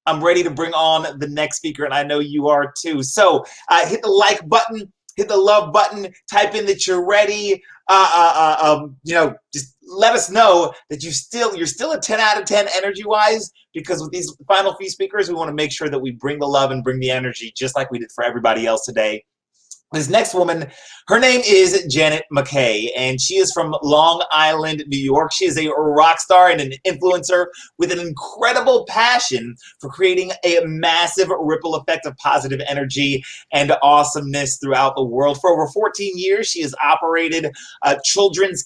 I'm ready to bring on the next speaker, and I know you are too. So hit the like button, hit the love button, type in that you're ready. Just let us know that you're still a 10 out of 10 energy-wise, because with these final few speakers, we want to make sure that we bring the love and bring the energy just like we did for everybody else today. This next woman, her name is Janet Mackay, and she is from Long Island, New York. She is a rock star and an influencer with an incredible passion for creating a massive ripple effect of positive energy and awesomeness throughout the world. For over 14 years, she has operated children's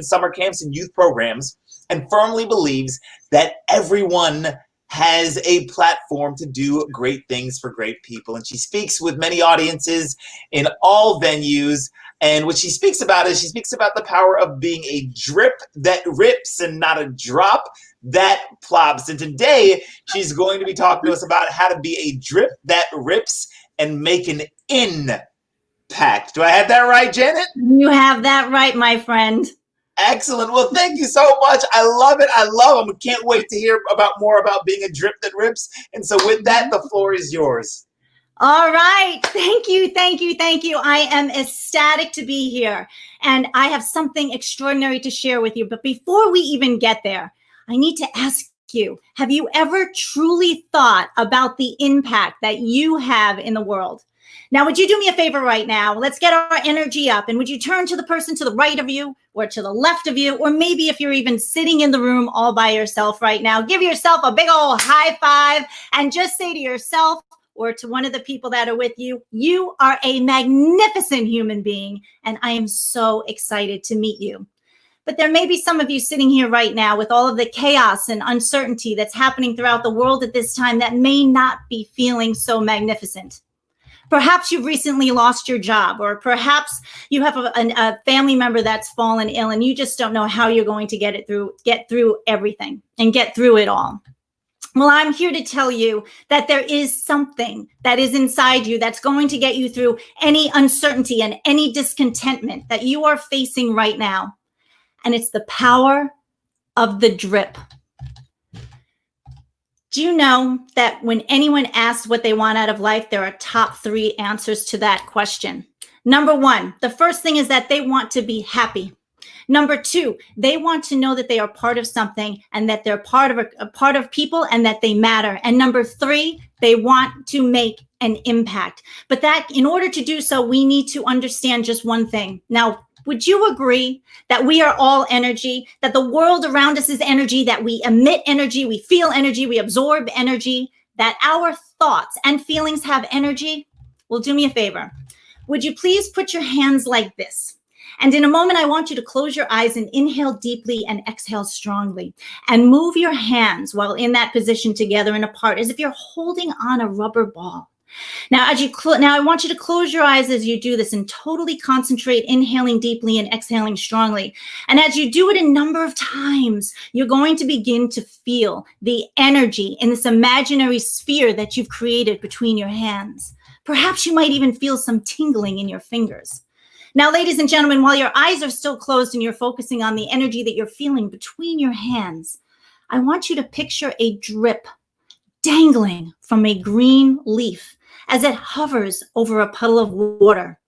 summer camps and youth programs, and firmly believes that everyone has a platform to do great things for great people. And she speaks with many audiences in all venues. And what she speaks about is the power of being a drip that rips and not a drop that plops. And today she's going to be talking to us about how to be a drip that rips and make an impact. Do I have that right, Janet? You have that right, my friend. Excellent. Well, thank you so much. I love it. I can't wait to hear more about being a drip that rips. And so with that, the floor is yours. All right. Thank you. Thank you. Thank you. I am ecstatic to be here. And I have something extraordinary to share with you. But before we even get there, I need to ask you, have you ever truly thought about the impact that you have in the world? Now, would you do me a favor right now? Let's get our energy up. And would you turn to the person to the right of you or to the left of you? Or maybe if you're even sitting in the room all by yourself right now, give yourself a big old high five and just say to yourself or to one of the people that are with you, you are a magnificent human being. And I am so excited to meet you. But there may be some of you sitting here right now with all of the chaos and uncertainty that's happening throughout the world at this time that may not be feeling so magnificent. Perhaps you've recently lost your job, or perhaps you have a family member that's fallen ill and you just don't know how you're going to get through everything and get through it all. Well, I'm here to tell you that there is something that is inside you that's going to get you through any uncertainty and any discontentment that you are facing right now. And it's the power of the drip. Do you know that when anyone asks what they want out of life, there are top 3 answers to that question? Number 1, the first thing is that they want to be happy. Number 2, they want to know that they are part of something and that they're part of people and that they matter. And number 3, they want to make an impact. But that in order to do so, we need to understand just one thing. Now, would you agree that we are all energy, that the world around us is energy, that we emit energy, we feel energy, we absorb energy, that our thoughts and feelings have energy? Well, do me a favor. Would you please put your hands like this? And in a moment, I want you to close your eyes and inhale deeply and exhale strongly. And move your hands while in that position together and apart as if you're holding on a rubber ball. Now, I want you to close your eyes as you do this and totally concentrate, inhaling deeply and exhaling strongly. And as you do it a number of times, you're going to begin to feel the energy in this imaginary sphere that you've created between your hands. Perhaps you might even feel some tingling in your fingers. Now, ladies and gentlemen, while your eyes are still closed and you're focusing on the energy that you're feeling between your hands, I want you to picture a drip dangling from a green leaf as it hovers over a puddle of water.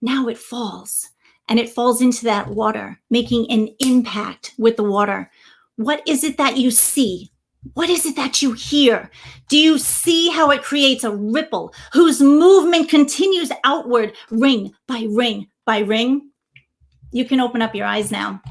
Now it falls, and it falls into that water, making an impact with the water. What is it that you see? What is it that you hear? Do you see how it creates a ripple whose movement continues outward, ring by ring by ring? You can open up your eyes now.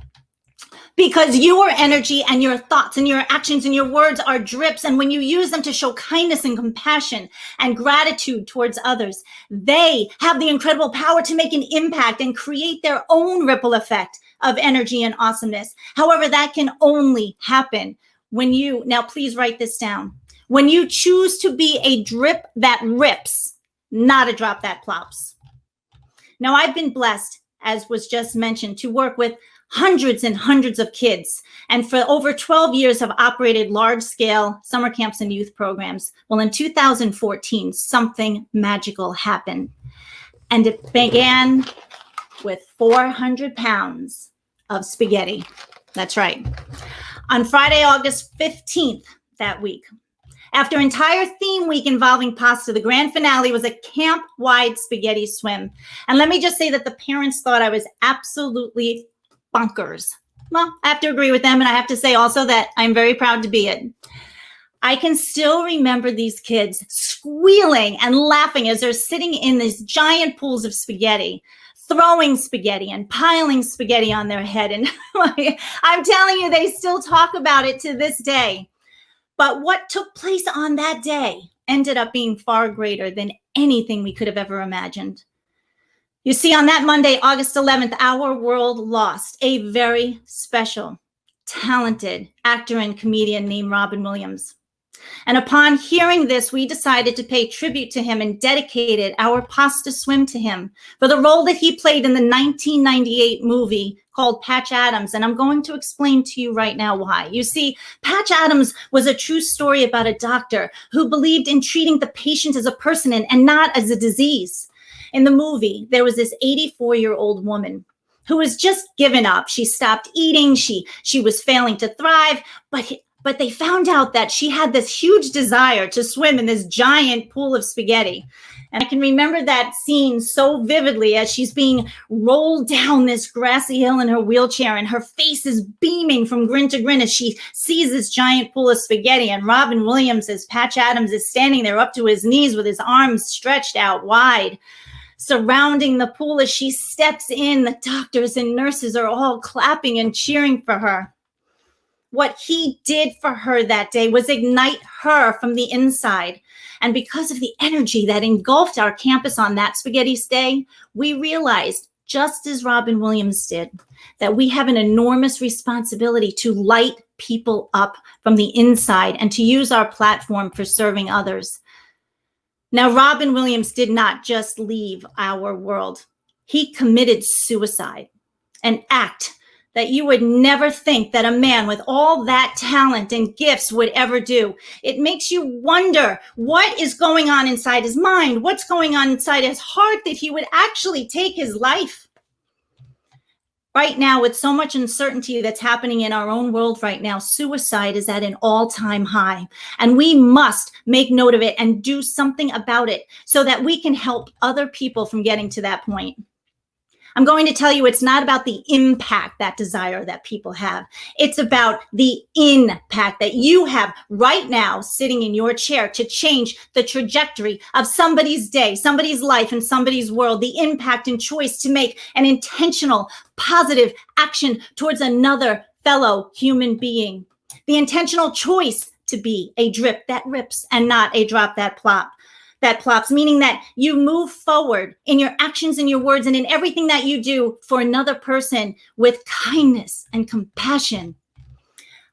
Because your energy and your thoughts and your actions and your words are drips. And when you use them to show kindness and compassion and gratitude towards others, they have the incredible power to make an impact and create their own ripple effect of energy and awesomeness. However, that can only happen when you, now please write this down, when you choose to be a drip that rips, not a drop that plops. Now, I've been blessed, as was just mentioned, to work with hundreds and hundreds of kids. And for over 12 years have operated large-scale summer camps and youth programs. Well, in 2014, something magical happened. And it began with 400 pounds of spaghetti. That's right. On Friday, August 15th that week, After an entire theme week involving pasta, the grand finale was a camp-wide spaghetti swim. And let me just say that the parents thought I was absolutely bonkers. Well, I have to agree with them, and I have to say also that I'm very proud to be it. I can still remember these kids squealing and laughing as they're sitting in these giant pools of spaghetti, throwing spaghetti and piling spaghetti on their head. And I'm telling you, they still talk about it to this day. But what took place on that day ended up being far greater than anything we could have ever imagined. You see, on that Monday, August 11th, our world lost a very special, talented actor and comedian named Robin Williams. And upon hearing this, we decided to pay tribute to him and dedicated our pasta swim to him for the role that he played in the 1998 movie called Patch Adams. And I'm going to explain to you right now why. You see, Patch Adams was a true story about a doctor who believed in treating the patient as a person and not as a disease. In the movie, there was this 84-year-old woman who was just given up. She stopped eating. She was failing to thrive, but they found out that she had this huge desire to swim in this giant pool of spaghetti. And I can remember that scene so vividly as she's being rolled down this grassy hill in her wheelchair, and her face is beaming from grin to grin as she sees this giant pool of spaghetti. And Robin Williams, as Patch Adams, is standing there up to his knees with his arms stretched out wide, surrounding the pool. As she steps in, the doctors and nurses are all clapping and cheering for her. What he did for her that day was ignite her from the inside. And because of the energy that engulfed our campus on that spaghetti day, we realized, just as Robin Williams did, that we have an enormous responsibility to light people up from the inside and to use our platform for serving others. Now, Robin Williams did not just leave our world. He committed suicide, an act that you would never think that a man with all that talent and gifts would ever do. It makes you wonder what is going on inside his mind, what's going on inside his heart that he would actually take his life. Right now, with so much uncertainty that's happening in our own world right now, suicide is at an all-time high. And we must make note of it and do something about it so that we can help other people from getting to that point. I'm going to tell you it's not about the impact, that desire that people have. It's about the impact that you have right now sitting in your chair to change the trajectory of somebody's day, somebody's life, and somebody's world. The impact and choice to make an intentional, positive action towards another fellow human being. The intentional choice to be a drip that rips and not a drop that plops, meaning that you move forward in your actions and your words and in everything that you do for another person with kindness and compassion.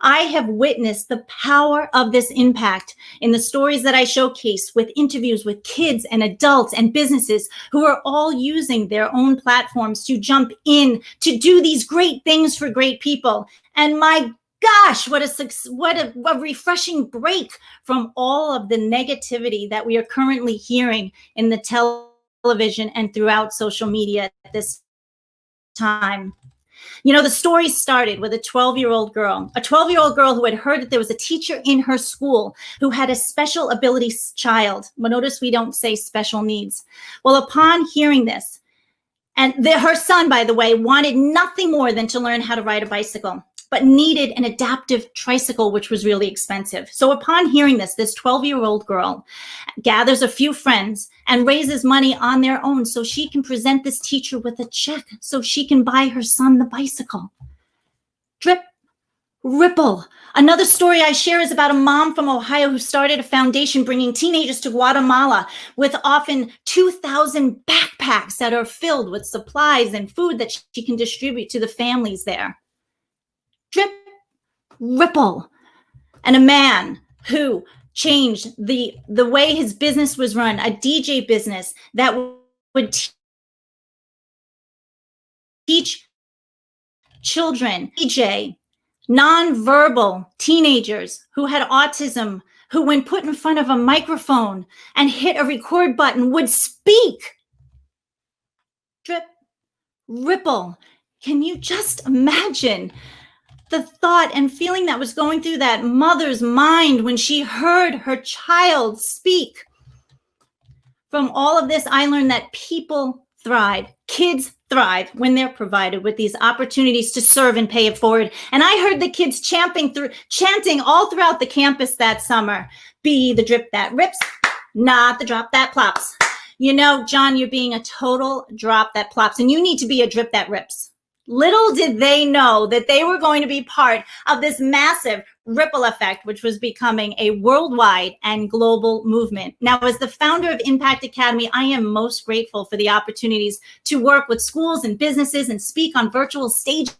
I have witnessed the power of this impact in the stories that I showcase with interviews with kids and adults and businesses who are all using their own platforms to jump in to do these great things for great people. And my gosh, what a refreshing break from all of the negativity that we are currently hearing in the television and throughout social media at this time. You know, the story started with a 12-year-old girl who had heard that there was a teacher in her school who had a special abilities child. Well, notice we don't say special needs. Well, upon hearing this, and her son, by the way, wanted nothing more than to learn how to ride a bicycle, but needed an adaptive tricycle, which was really expensive. So upon hearing this 12-year-old girl gathers a few friends and raises money on their own so she can present this teacher with a check so she can buy her son the bicycle. Drip, ripple. Another story I share is about a mom from Ohio who started a foundation bringing teenagers to Guatemala with often 2,000 backpacks that are filled with supplies and food that she can distribute to the families there. Drip, ripple. And a man who changed the way his business was run, a DJ business that would teach children, DJ, nonverbal teenagers who had autism, who when put in front of a microphone and hit a record button would speak. Drip, ripple. Can you just imagine The thought and feeling that was going through that mother's mind when she heard her child speak. From all of this, I learned that people thrive, kids thrive when they're provided with these opportunities to serve and pay it forward. And I heard the kids chanting all throughout the campus that summer, be the drip that rips, not the drop that plops. You know, John, you're being a total drop that plops, and you need to be a drip that rips. Little did they know that they were going to be part of this massive ripple effect, which was becoming a worldwide and global movement. Now, as the founder of INPact Academy, I am most grateful for the opportunities to work with schools and businesses and speak on virtual stages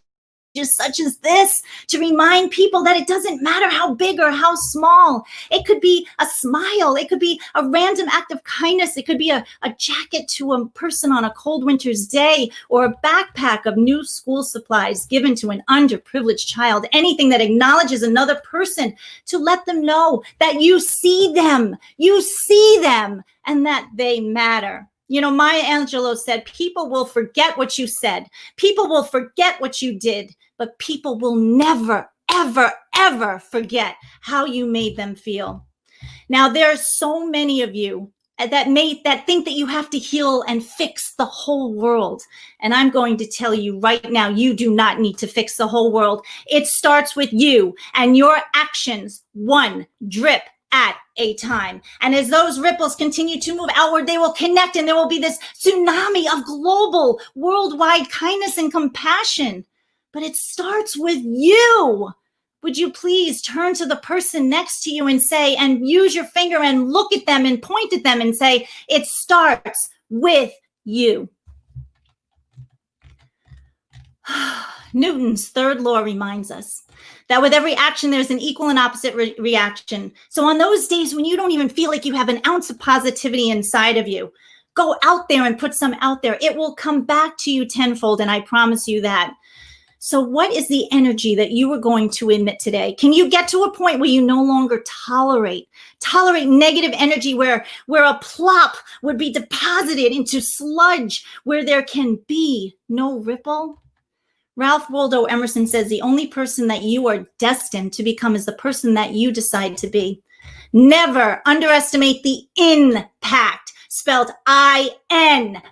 such as this, to remind people that it doesn't matter how big or how small. It could be a smile. It could be a random act of kindness. It could be a jacket to a person on a cold winter's day, or a backpack of new school supplies given to an underprivileged child. Anything that acknowledges another person, to let them know that you see them, and that they matter. You know, Maya Angelou said, people will forget what you said. People will forget what you did, but people will never, ever, ever forget how you made them feel. Now, there are so many of you that think that you have to heal and fix the whole world. And I'm going to tell you right now, you do not need to fix the whole world. It starts with you and your actions, one drip at a time. And as those ripples continue to move outward, they will connect, and there will be this tsunami of global, worldwide kindness and compassion. But it starts with you. Would you please turn to the person next to you and say, and use your finger and look at them and point at them and say, it starts with you. Newton's third law reminds us that with every action, there's an equal and opposite reaction. So on those days when you don't even feel like you have an ounce of positivity inside of you, go out there and put some out there. It will come back to you tenfold, and I promise you that. So what is the energy that you are going to emit today? Can you get to a point where you no longer tolerate negative energy, where a plop would be deposited into sludge, where there can be no ripple? Ralph Waldo Emerson says the only person that you are destined to become is the person that you decide to be. Never underestimate the INPact, spelled INPact,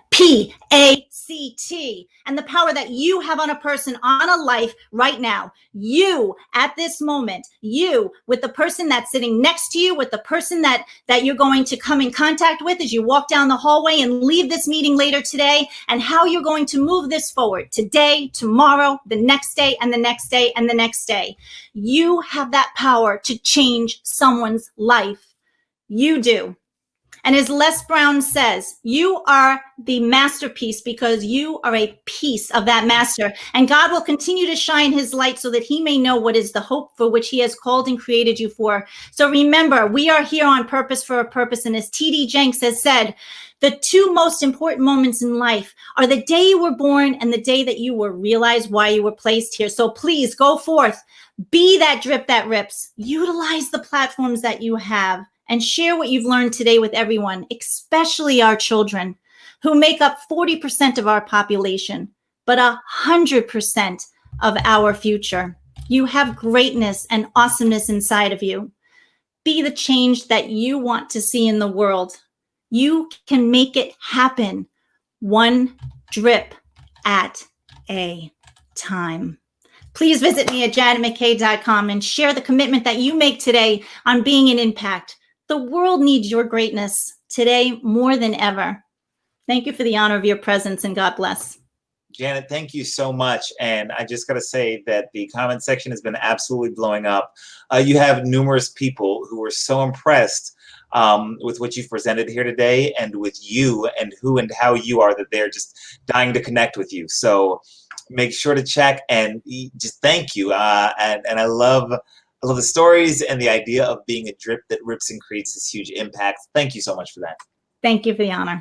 and the power that you have on a person, on a life right now. You at this moment, you with the person that's sitting next to you, with the person that you're going to come in contact with as you walk down the hallway and leave this meeting later today, and how you're going to move this forward today, tomorrow, the next day, and the next day, and the next day. You have that power to change someone's life. You do. And as Les Brown says, you are the masterpiece because you are a piece of that master. And God will continue to shine his light so that he may know what is the hope for which he has called and created you for. So remember, we are here on purpose for a purpose. And as T.D. Jenks has said, the two most important moments in life are the day you were born and the day that you were realized why you were placed here. So please go forth, be that drip that rips, utilize the platforms that you have, and share what you've learned today with everyone, especially our children, who make up 40% of our population, but 100% of our future. You have greatness and awesomeness inside of you. Be the change that you want to see in the world. You can make it happen, one drip at a time. Please visit me at janetmackay.com and share the commitment that you make today on being an impact. The world needs your greatness today more than ever. Thank you for the honor of your presence, and God bless. Janet, thank you so much. And I just got to say that the comment section has been absolutely blowing up. You have numerous people who are so impressed with what you've presented here today, and with you and who and how you are, that they're just dying to connect with you. So make sure to check, and just thank you. And I love the stories and the idea of being a drip that rips and creates this huge impact. Thank you so much for that. Thank you for the honor.